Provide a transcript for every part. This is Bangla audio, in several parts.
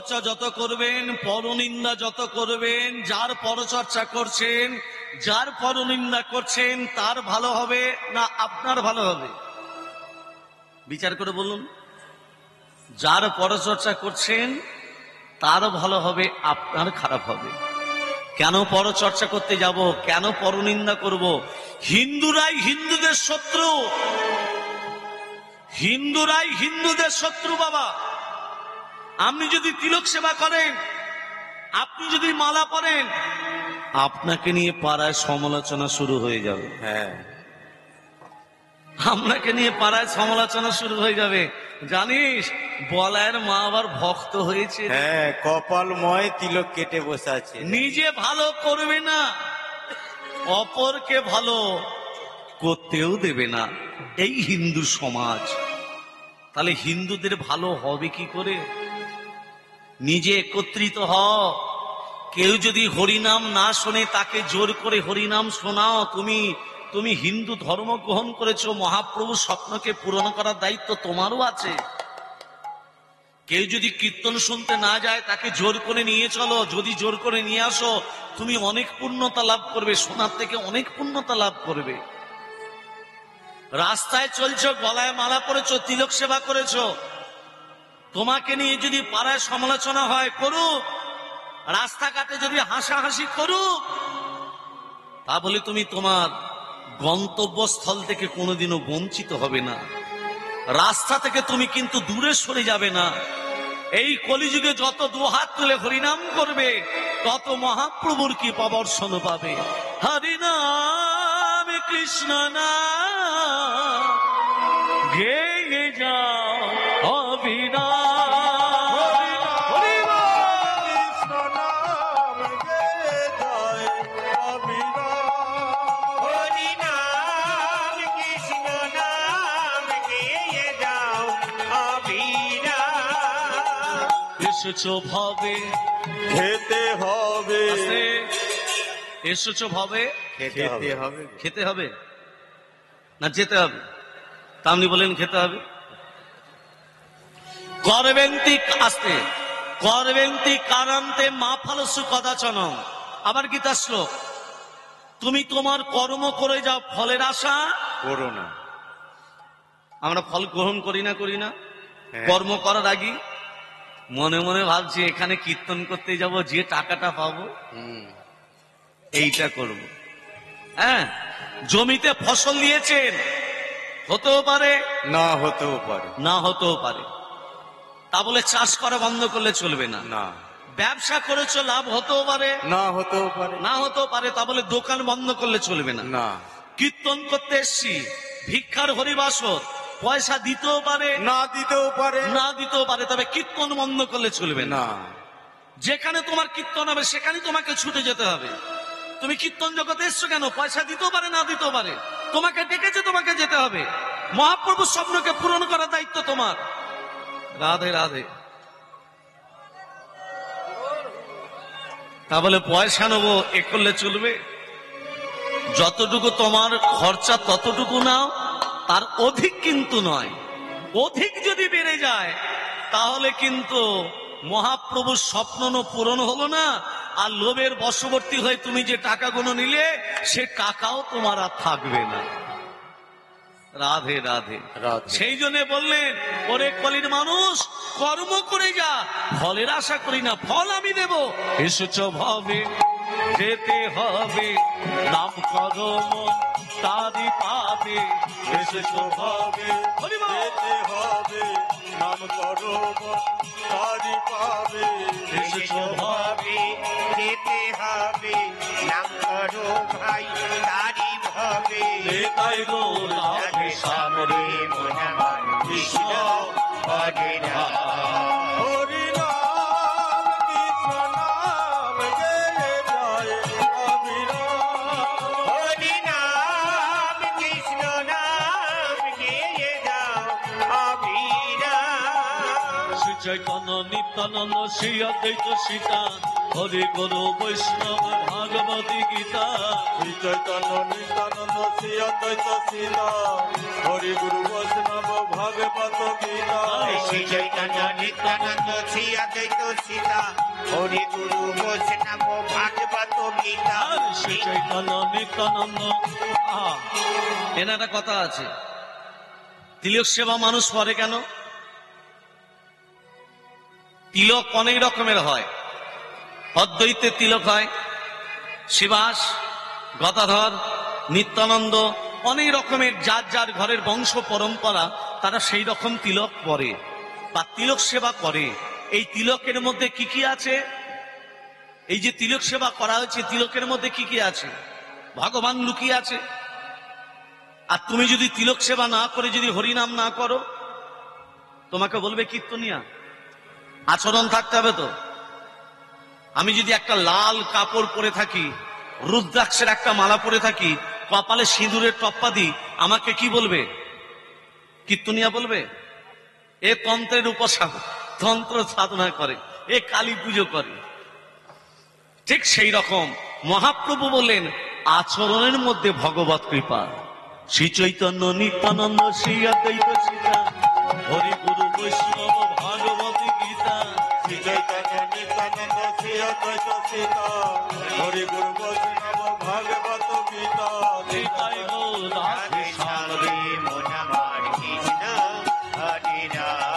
পরচর্চা যত করবেন, পরনিন্দা যত করবেন, যার পরচর্চা করছেন, যার পরনিন্দা করছেন, তার ভালো হবে না আপনার ভালো হবে? বিচার করে বলুন। যার পরচর্চা করছেন তার ভালো হবে, আপনার খারাপ হবে। কেন পরচর্চা করতে যাব? কেন পরনিন্দা করব? হিন্দুরাই হিন্দুদের শত্রু, হিন্দুরাই হিন্দুদের শত্রু বাবা। আপনি যদি তিলক সেবা করেন, আপনি যদি মালা পরেন, আপনাকে নিয়ে পাড়ায় সমালোচনা শুরু হয়ে যাবে। হ্যাঁ, আপনাকে নিয়ে পাড়ায় সমালোচনা শুরু হয়ে যাবে। জানিস বলায়ের মা আবার ভক্ত হয়েছে। হ্যাঁ, কপালময় তিলক কেটে বসে আছে। নিজে ভালো করবে না, অপরকে ভালো করতেও দেবে না, এই হিন্দু সমাজ। তাহলে হিন্দুদের ভালো হবে কি করে? নিজে একত্রিত হও। কেউ যদি হরিনাম না শোনে, তাকে জোর করে হরিনাম শোনাও। তুমি হিন্দু ধর্ম গ্রহণ করেছো, মহাপ্রভু স্বপ্নকে পূরণ করার দায়িত্ব তোমারও আছে। কেউ যদি কীর্তন শুনতে না যায়, তাকে জোর করে নিয়ে চলো। যদি জোর করে নিয়ে আসো, তুমি অনেক পুণ্যতা লাভ করবে, শোনার থেকে অনেক পুণ্যতা লাভ করবে। রাস্তায় চলছো, গলায় মালা পরেছো, তিলক সেবা করেছো, তোমাকে নিয়ে যদি পাড়ায় সমালোচনা হয়, করুক। রাস্তাঘাটে যদি হাসাহাসি করুক, তা বলে তুমি তোমার গন্তব্যস্থল থেকে কোনোদিনও বঞ্চিত হবে না। রাস্তা থেকে তুমি কিন্তু দূরে সরে যাবে না। এই কলিযুগে যত দুহাত তুলে হরিনাম করবে, তত মহাপ্রভুর কি প্রবর্ষণ পাবে। হরিনাম কৃষ্ণ নাম গেয়ে যাও অবিনাম। এসেছো ভবে খেতে হবে, এসেছো ভবে খেতে হবে, খেতে হবে না যেতে হবে? তা আপনি বলেন খেতে হবে। করবেন্তি আসতে করবেন্তি কারান্তে মা ফালসু কদাচনম। আবার গীতা শ্লোক, তুমি তোমার কর্ম করে যাও, ফলের আশা করো না। আমরা ফল গ্রহণ করি না হ্যাঁ। কর্ম করার আগে মনে মনে ভাবছি, এখানে কীর্তন করতে যাব, যে টাকাটা পাবো এইটা করব। হ্যাঁ, জমিতে ফসল দিয়েছেন, হতেও পারে না হতেও পারে, না হতেও পারে। তা বলে চাষ করা বন্ধ করলে চলবে না। না ব্যবসা করেছো, লাভ হতেও পারে না হতেও পারে, না হতেও পারে। তা বলে দোকান বন্ধ করলে চলবে না। না কীর্তন করতে এসছি, ভিক্ষার হরিবাসর, পয়সা দিতেও পারে না দিতেও পারে, না দিতেও পারে, তবে কীর্তন বন্ধ করলে চলবে না। না। যেখানে তোমার কীর্তন হবে, সেখানে তোমাকে ছুটে যেতে হবে। তুমি কীর্তন জগতে এসছো কেন? পয়সা দিতেও পারে না দিতেও পারে, তোমাকে ডেকেছে, তোমাকে যেতে হবে। মহাপ্রভুর স্বপ্নকে পূরণ করার দায়িত্ব তোমার। রাধে রাধে। তা বলে পয়সা নেবো এ করলে চলবে? যতটুকু তোমার খরচা ততটুকু নাও, তার অধিক কিন্তু নয়। অধিক যদি বেড়ে যায়, তাহলে কিন্তু মহাপ্রভুর স্বপ্ন পূরণ হলো না। আর লোভের বশবর্তী হয়ে তুমি যে টাকাগুলো নিলে, সে টাকাও তোমার আর থাকবে না। রাধে রাধে। সেই জন্য বললেন, ওরে কলির মানুষ, কর্ম করে যা, ফলের আশা করি না, ফল আমি দেব। এসেছ ভবে যেতে হবে, নাম করো মন তারি পাবে। এসেছ ভবে যেতে হবে, নাম করো তারি পাবে। এসেছ ভবে যেতে হবে, নাম করো ভাই তারি ভাবে। তাই গো রাধে সামরে কৃষ্ণ হরে রাম। হরি নাম কৃষ্ণ নাম গেয়ে যায় অবিরাম। হরি নাম কৃষ্ণ নাম গেয়ে যাও অবিরাম। শ্রী চৈতন্য নিত্যানন্দ শ্রী অদ্বৈত সীতা হরি গুরু বৈষ্ণব ভাগবতী গীতা শ্রী চৈতন্য নিত্যানন্দ শ্রী অদ্বৈত সীতা হরি গুরু বৈষ্ণব ভাগবত গীতা শ্রী চৈতন্য নিত্যানন্দ শ্রী অদ্বৈত সীতা হরি গুরু বৈষ্ণব ভাগবত গীতা আর শ্রী চৈতন্য নিত্যানন্দ এর একটা কথা আছে, তিলক সেবা মানুষ করে কেন? তিলক অনেক রকমের হয়। অদ্বৈতে তিলক হয়, শিবাস, গদাধর, নিত্যানন্দ, অনেক রকমের যার যার ঘরের বংশ পরম্পরা তারা সেই রকম তিলক পরে বা তিলক সেবা করে। এই তিলকের মধ্যে কি কি আছে? এই যে তিলক সেবা করা হয়েছে, তিলকের মধ্যে কি কি আছে? ভগবান লুকিয়ে আছে। আর তুমি যদি তিলক সেবা না করে যদি হরিনাম না করো, তোমাকে বলবে কীর্তনিয়া। আচরণ থাকতে হবে তো। আমি যদি একটা লাল কাপড় পরে থাকি, রুদ্রাক্ষের একটা মালা পরে থাকি, কপালে সিঁদুরের টপ্পা দিই, আমাকে কি বলবে? কীর্তনিয়া বলবে। এ তন্ত্রের উপাসক, তন্ত্র সাধনা করে, এ কালী পুজো করে। ঠিক সেই রকম মহাপ্রভু বললেন আচরণের মধ্যে ভগবত কৃপা। শ্রী চৈতন্য নিত্যানন্দ শ্রী অদ্বৈত সীতা হরি গুরু বৈষ্ণব ভাগবতী গীতা শ্রী চৈতন্য নিত্যানন্দ শ্রী অদ্বৈত সীতা হরি গুরু বৈষ্ণব ভাগবত গীতা নিতাই গৌর রাধে শ্যাম রে মন আমার কৃষ্ণ হরি রাম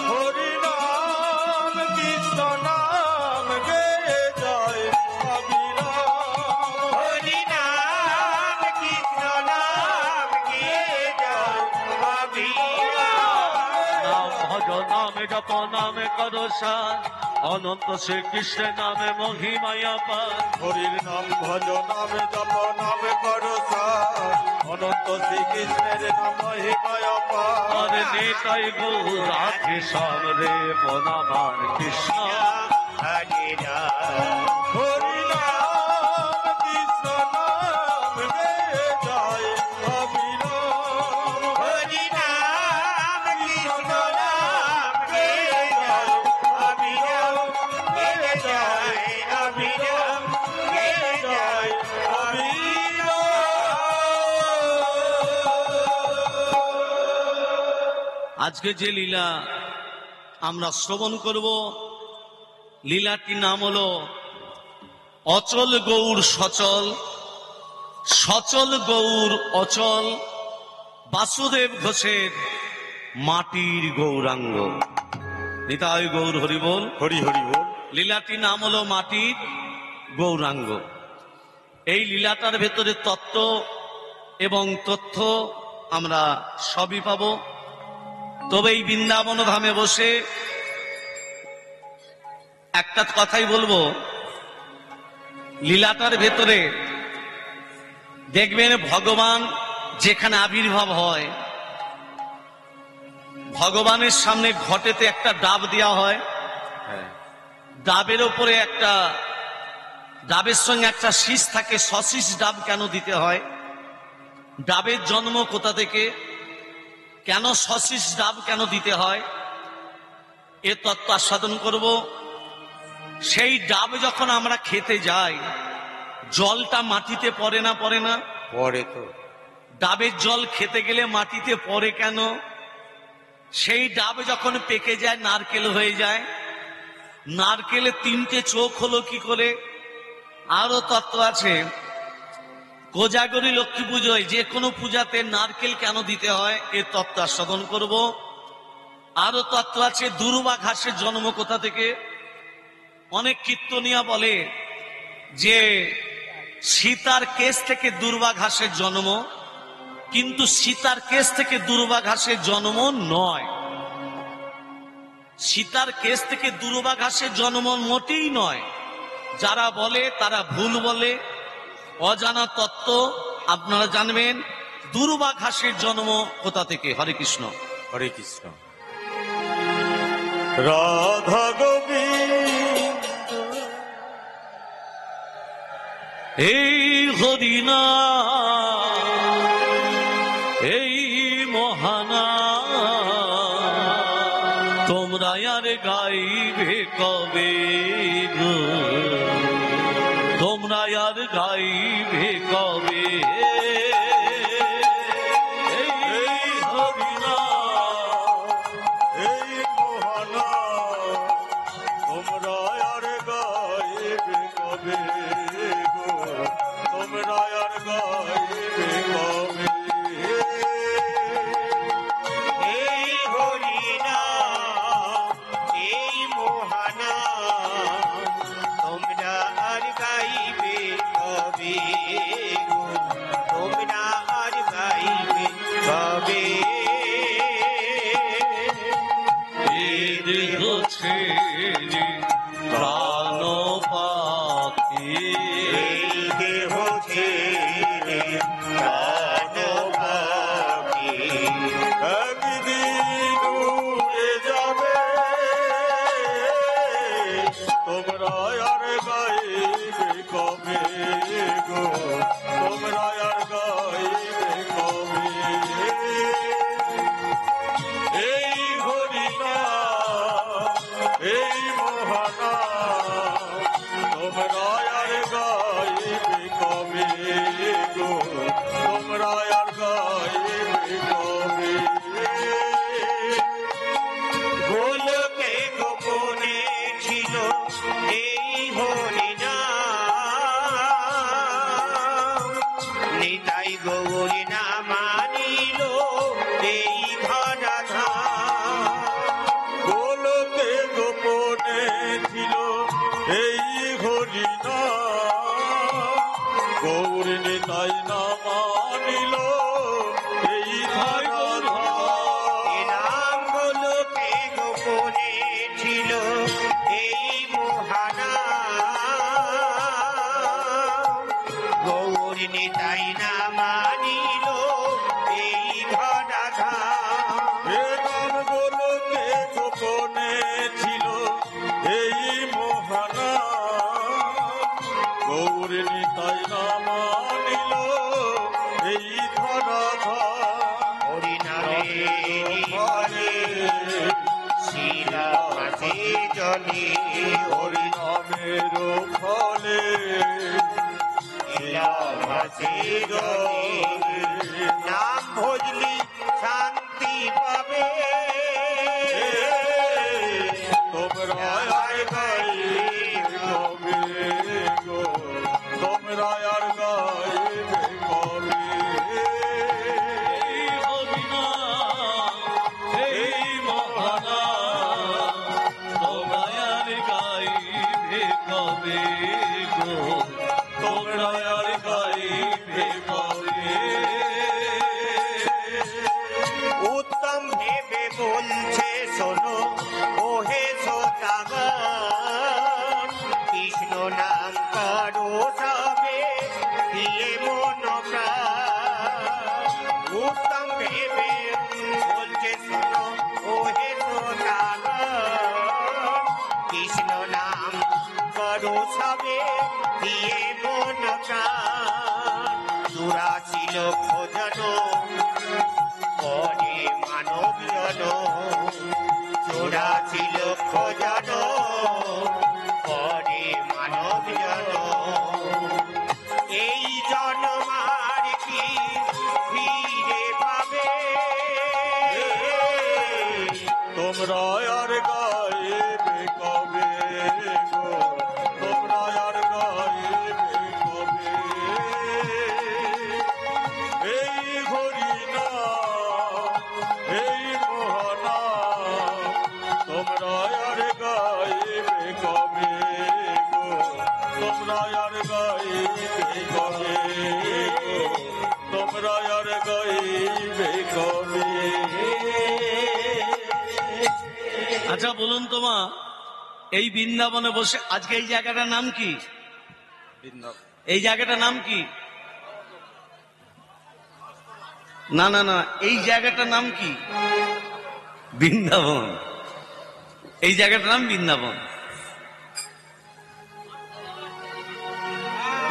হরি নাম কৃষ্ণ নাম গে জয় অবিরাম হরি নাম কৃষ্ণ নাম গে জয় অবিরাম নাম ভজ নামে জপ নামে করো সার অনন্ত শ্রীকৃষ্ণের নামে মহিমায়া পার হরির নাম ভজ নামে জপ নামে করো সার অনন্ত শ্রীকৃষ্ণের নাম মহিমায় পার আরে নিতাই গৌর রাধে শ্যাম রে মন আমার কৃষ্ণ হরি রাম হরি নাম কৃষ্ণ নাম গে জয় অবিরাম হরি নাম কৃষ্ণ নাম গে জয় অবিরাম গে জয় অবিরাম গে জয় আজকে যে লীলা আমরা শ্রবণ করব, লীলাটির নাম হলো অচল গৌর সচল, সচল গৌর অচল, বাসুদেব ঘোষের মাটির গৌরাঙ্গ। নিতাই গৌর হরি বল। হরি হরি বল। লীলাটির নাম হলো মাটির গৌরাঙ্গ। এই লীলাটার ভেতরে তত্ত্ব এবং তথ্য আমরা সবই পাবো। তবে এই বৃন্দাবন ধামে বসে একটা কথাই বলবো, লীলাটার ভেতরে দেখবেন ভগবান যেখানে আবির্ভাব হয়, ভগবানের সামনে ঘটেতে একটা ডাব দেওয়া হয়, ডাবের ওপরে একটা ডাবের সঙ্গে একটা শীষ থাকে। সশীষ ডাব কেন দিতে হয়? ডাবের জন্ম কোথা থেকে, কেন সশীষ ডাব কেন দিতে হয়, এ তত্ত্ব আস্বাদন করব। সেই ডাব যখন আমরা খেতে যাই, জলটা মাটিতে পড়ে না পড়ে না? পরে তো ডাবের জল খেতে গেলে মাটিতে পড়ে কেন? সেই ডাব যখন পেকে যায় নারকেল হয়ে যায়, নারকেলে তিনটে চোখ হলো কি করে? আরো তত্ত্ব আছে। কোজাগরী লক্ষ্মী পুজোয় যে কোনো পূজাতে নারকেল কেন দিতে হয়, এর তত্ত্ব আস্বাদন করব। আরো তত্ত্ব আছে দুর্বা ঘাসের জন্ম কোথা থেকে। অনেক কীর্তনিয়া বলে যে সীতার কেশ থেকে দুর্বা ঘাসের জন্ম, কিন্তু সীতার কেশ থেকে দুর্বা ঘাসের জন্ম নয়। সীতার কেশ থেকে দুর্বা ঘাসের জন্ম মোটেই নয়। যারা বলে তারা ভুল বলে, অজানা তত্ত্ব। আপনারা জানবেন দুর্বা ঘাসের জন্ম কোথা থেকে। হরে কৃষ্ণ। হরে কৃষ্ণ। রাধা গোবিন্দ এই হরিনা এই মহানা তোমরা আর গাইবে কবে গো? গাইবে কবে এই হরিনা এই মোহনা তোমরা আর গাইবে কবে গো তোমরা আর গাইবে কবে এই হরিনা এই মোহানা তোমরা আর গাইবে কবে গো তোমরা আর গাইবে কবে দেহ ছেড়ে প্রাণ পাখি এই দেহ ছেড়ে প্রাণ পাখি একদিন উড়ে যাবে তোমরা আর গাইবে কবে গো তোমরা আর গাইবে কবে এই হরিনা এই মোহনা তোমরা আর গাইবে কবে গো তোমরা আর গাইবে কবে গোলকে গোপনে ছিল এই হরিনা নিতাই গৌরী না মানিল এই ধরা গোলকে গোপনে ছিল এই হরিনা গৌরিণী তাই না মানিল এই ধরা নাম গোলকে গোপনে ছিল এই মোহানা গৌরী নিতাই না মানিল এই ধরা এ নাম গোলকে গোপনে ছিল এই মোহনা গৌরিণী তাই না মানিল এই ধরা হরিনামে হরে শিলা মাঝে জলে হরিনামের ফলে শিলা মাঝে জলে নাম ভজলি শান্তি পাবে তোমরা আর গাইবে কবে গো তোমরা আর গাইবে কবে এই হরিনা এই মহানা তোমরা আর গাইবে কবে গো তোমরা আর গাইবে কবে উত্তম ভেবে বলছে শোনো ওহে শ্রোতাগণ কৃষ্ণ নাম করো সবে দিয়ে মন প্রাণ উত্তম ভেবে বলছে শোনো ওহে শ্রোতাগণ কৃষ্ণ নাম করো সবে দিয়ে মন প্রাণ 84 লক্ষ জন পরে মানব জন 84 লক্ষ জন পরে মানব জন এই জন্মার কি ফিরে পাবে তোমরা আর গাইবে কবে গো তোমরা আর গাইবে কবে এই হরিনা এই মোহনা তোমরা আর গাইবে কবে গো তোমরা আর গাইবে কবে গো তোমরা আর গাইবে কবে আচ্ছা বলুন তোমা এই বৃন্দাবনে বসে আজকে এই জায়গাটার নাম কি এই জায়গাটার নাম কি না না না এই জায়গাটার নাম কি বৃন্দাবন এই জায়গাটার নাম বৃন্দাবন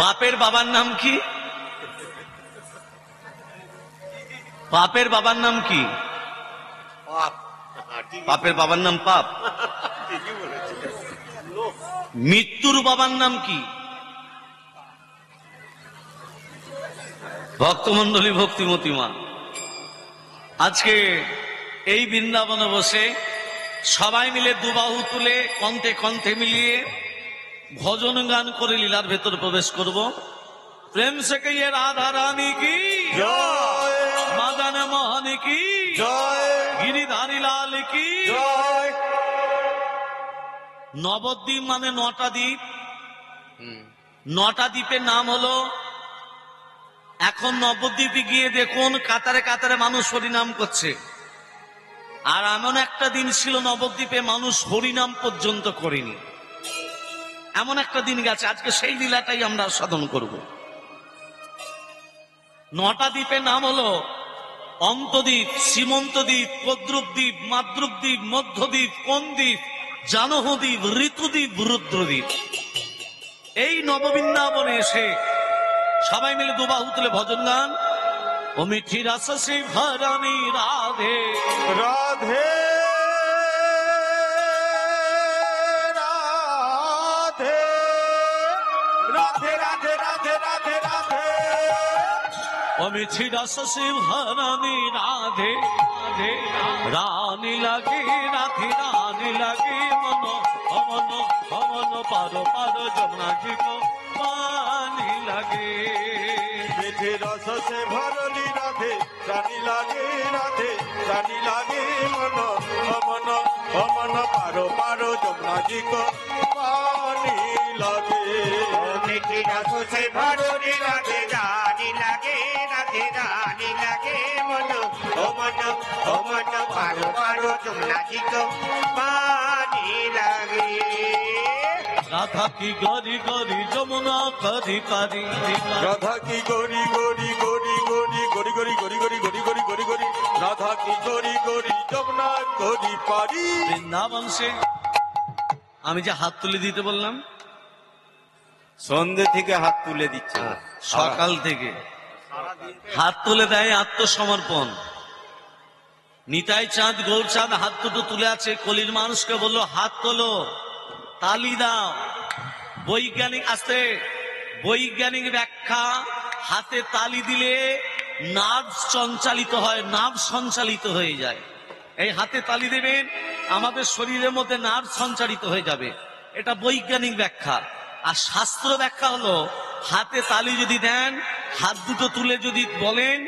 পাপের বাবার নাম কি পাপের বাবার নাম কি পাপের বাবার নাম পাপ মৃত্যুর বাবার নাম কি ভক্তমন্ডলী, ভক্তিমতী মা, আজকে এই বৃন্দাবনে বসে সবাই মিলে দুবাহু তুলে কণ্ঠে কণ্ঠে মিলিয়ে ভজন গান করে লীলার ভেতর প্রবেশ করব। প্রেম সে কইয়ে রাধা রানী কি জয় মদন মোহন কি জয় গিরিধারী লাল কি। জয়। নবদ্বীপ মানে 9টা দ্বীপ। 9টা দ্বীপের নাম হলো, এখন নবদ্বীপে গিয়ে দেখুন কাতারে কাতারে মানুষ হরিনাম করছে। আর এমন একটা দিন ছিল নবদ্বীপে মানুষ হরিনাম পর্যন্ত করেনি, এমন একটা দিন গেছে। আজকে সেই লীলাটাই আমরা সাধন করব। 9টা দ্বীপের নাম হলো অন্তদ্বীপ, সীমন্তদ্বীপ, কদ্রুপদ্বীপ, মাদ্রুপদ্বীপ, মধ্যদ্বীপ, কোনদ্বীপ, জানহদ্বীপ, ঋতুদ্বীপ, রুদ্রদ্বীপ। এই নববৃন্দাবনে এসে সবাই মিলে দুবাহু তুলে ভজন গান। ও মিঠি রাস সে ভরানি রাধে রাধে রাধে রাধে রাধে রাধে রাধে রাধে। ও মিঠি রাস সে ভরানি রাধে রাধে রানী লাগে রাধে রানী লাগে মন অমন অমন পারো পারো যমুনা জি কো পানি লাগে। মিঠে রস সে ভরলি রাধে রানী লাগে রাধে রানী লাগে মন অমন অমন পারো পারো যমুনা জি কো পানি লাগে। মিঠি রস সে ভরলি রাধে রানী লাগে রাধে রানী লাগে মন অমন অমন পারো পারো যমুনা জি কো পানি লাগে। রাধা কি গরি গরি যমুনা করি পারি। রাধা কি গরি গরি গরি গরি গরি গরি গরি গরি গরি গরি গরি গরি রাধা কি গরি গরি যমুনা গরি পারি। বৃন্দাবন সে আমি যে হাত তুলে দিতে বললাম, সন্ধে থেকে হাত তুলে দিচ্ছে, সকাল থেকে হাত তুলে দেয় আত্মসমর্পণ। নিতাই চাঁদ গৌর চাঁদ হাত দুটো তুলে আছে, কলির মানুষকে বললো হাত তোলো, তালি দাও। বৈজ্ঞানিক আসতে বৈজ্ঞানিক ব্যাখ্যা, হাতে তালি দিলে নার্ভ সঞ্চালিত হয়, নার্ভ সঞ্চালিত হয়ে যায়। এই হাতে তালি দেবেন, আমাদের শরীরের মধ্যে নার্ভ সঞ্চালিত হয়ে যাবে, এটা বৈজ্ঞানিক ব্যাখ্যা। আর শাস্ত্র ব্যাখ্যা হলো হাতে তালি যদি দেন, হাত দুটো তুলে যদি বলেন,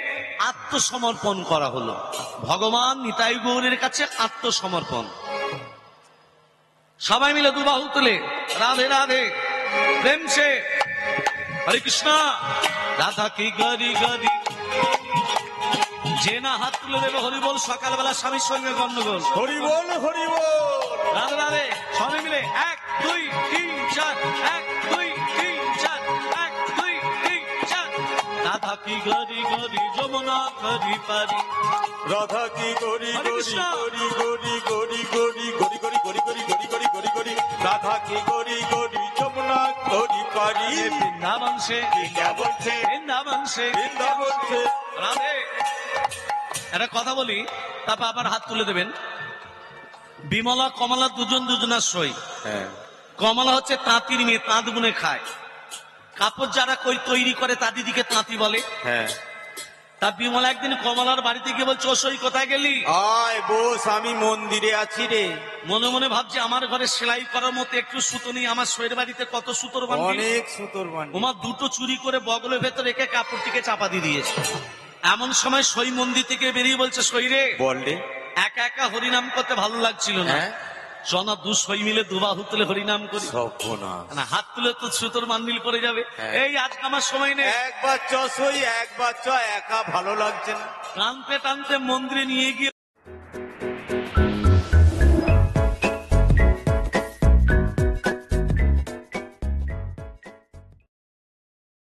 আত্মসমর্পণ করা হলো ভগবান নিতাই গৌরের কাছে আত্মসমর্পণ। সবাই মিলে দুবাহু তুলে রাধে রাধে প্রেম সে হরে কৃষ্ণ রাধা কি গরি গরি। যে না হাত তুলে দেবে হরি বল, সকালবেলা স্বামীর সঙ্গে গন্ডগোল। হরি বল হরি বল। রাধে রাধে সবাই মিলে 1 2 3 4 1 2 3 4 1 2 3 4। রাধা কি গরি গরি যমুনা করি পারি। রাধা কি গরি হরে গরি কৃষ্ণ। গরি গরি গরি গরি গরি গরি গরি গরি গরি গরি গরি গরি রাধা কি গরি গরি যমুনা গরি পারি। বৃন্দাবন সে বৃন্দাবন সে বৃন্দাবন সে বৃন্দাবন সে। রাধে। একটা কথা বলি, তারপর আবার হাত তুলে দেবেন। বিমলা কমলা দুজন দুজনার সই। হ্যাঁ কমলা হচ্ছে তাঁতির মেয়ে, তাঁত বুনে খায়। কাপড় যারা তৈরি করে তা দিদিকে তাঁতি বলে। হ্যাঁ। তা বিমলা একদিন কমলার বাড়িতে গিয়ে বলছে, ও সই কোথায় গেলি? আয় বস, আমি মন্দিরে আছি রে। মনে মনে ভাবছে আমার ঘরে সেলাই করার মতো একটু সুতো নেই, আমার সইয়ের বাড়িতে কত সুতোর বান্ধি। অনেক সুতোর বান্ডি। ওমা দুটো চুরি করে বগলের ভেতর রেখে কাপড়টিকে চাপা দিয়ে দিয়েছে। এমন সময় সই মন্দির থেকে বেরিয়ে বলছে, সই রে বল রে। একা একা হরিনাম করতে ভালো লাগছিল না, হ্যাঁ জনা দু সই মিলে দুবাহু তুলে হরিনাম করি। সর্বনাশ। না হাত তুলে তো সুতোর বান্ডিল পড়ে যাবে। হ্যাঁ। এই আজকে আমার সময় নেই। একবার চ সই, একবার চ একা ভালো লাগছে না। টানতে টানতে মন্দিরে নিয়ে গিয়ে